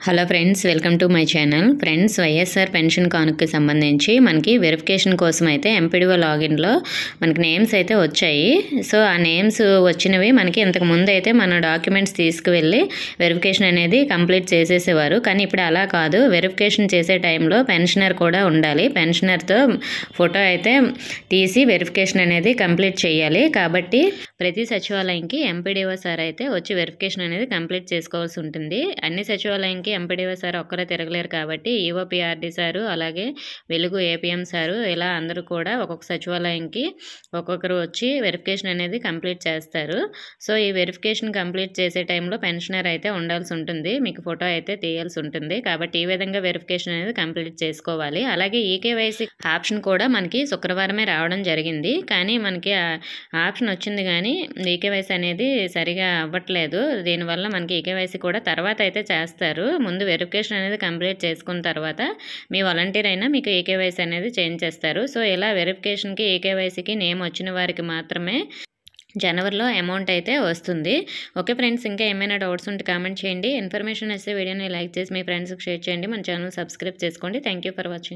Hello friends, welcome to my channel. Friends, YSR pension కానుకకి సంబంధించి మనకి వెరిఫికేషన్ కోసం అయితే ఎంపీడీఓ లాగిన్లో మనకి నేమ్స్ అయితే వచ్చాయి. సో ఆ నేమ్స్ వచ్చినవి మనకి ఇంతకు ముందు అయితే మన డాక్యుమెంట్స్ తీసుకువెళ్ళి వెరిఫికేషన్ అనేది కంప్లీట్ చేసేసేవారు. కానీ ఇప్పుడు అలా కాదు. వెరిఫికేషన్ చేసే టైంలో పెన్షనర్ కూడా ఉండాలి. పెన్షనర్తో ఫోటో అయితే తీసి వెరిఫికేషన్ అనేది కంప్లీట్ చేయాలి. కాబట్టి ప్రతి సచివాలయంకి ఎంపీడీఓ సార్ అయితే వచ్చి వెరిఫికేషన్ అనేది కంప్లీట్ చేసుకోవాల్సి ఉంటుంది. అన్ని సచివాలయంకి ఎంపీడీఓ సార్ ఒక్కరే తిరగలేరు కాబట్టి ఈఓపీఆర్డీ సారు, అలాగే వెలుగు ఏపీఎం సారు, ఇలా అందరూ కూడా ఒక్కొక్క సచివాలయంకి ఒక్కొక్కరు వచ్చి వెరిఫికేషన్ అనేది కంప్లీట్ చేస్తారు. సో ఈ వెరిఫికేషన్ కంప్లీట్ చేసే టైంలో పెన్షనర్ అయితే ఉండాల్సి ఉంటుంది. మీకు ఫోటో అయితే తీయాల్సి ఉంటుంది. కాబట్టి ఈ విధంగా వెరిఫికేషన్ అనేది కంప్లీట్ చేసుకోవాలి. అలాగే ఈకేవైసీ ఆప్షన్ కూడా మనకి శుక్రవారమే రావడం జరిగింది. కానీ మనకి ఆప్షన్ వచ్చింది కానీ ఈకేవైసీ అనేది సరిగా అవ్వట్లేదు. దీనివల్ల మనకి ఈకేవైసీ కూడా తర్వాత అయితే చేస్తారు. ముందు వెరిఫికేషన్ అనేది కంప్లీట్ చేసుకున్న తర్వాత మీ వాలంటీర్ అయినా మీకు ఈకేవైసీ అనేది చేంజ్ చేస్తారు. సో ఇలా వెరిఫికేషన్కి ఈకేవైసీకి నేమ్ వచ్చిన వారికి మాత్రమే జనవరిలో అమౌంట్ అయితే వస్తుంది. ఓకే ఫ్రెండ్స్, ఇంకా ఏమైనా డౌట్స్ ఉంటే కామెంట్ చేయండి. ఇన్ఫర్మేషన్ వస్తే వీడియోని లైక్ చేసి మీ ఫ్రెండ్స్కి షేర్ చేయండి. మన ఛానల్ సబ్స్క్రైబ్ చేసుకోండి. Thank you for watching.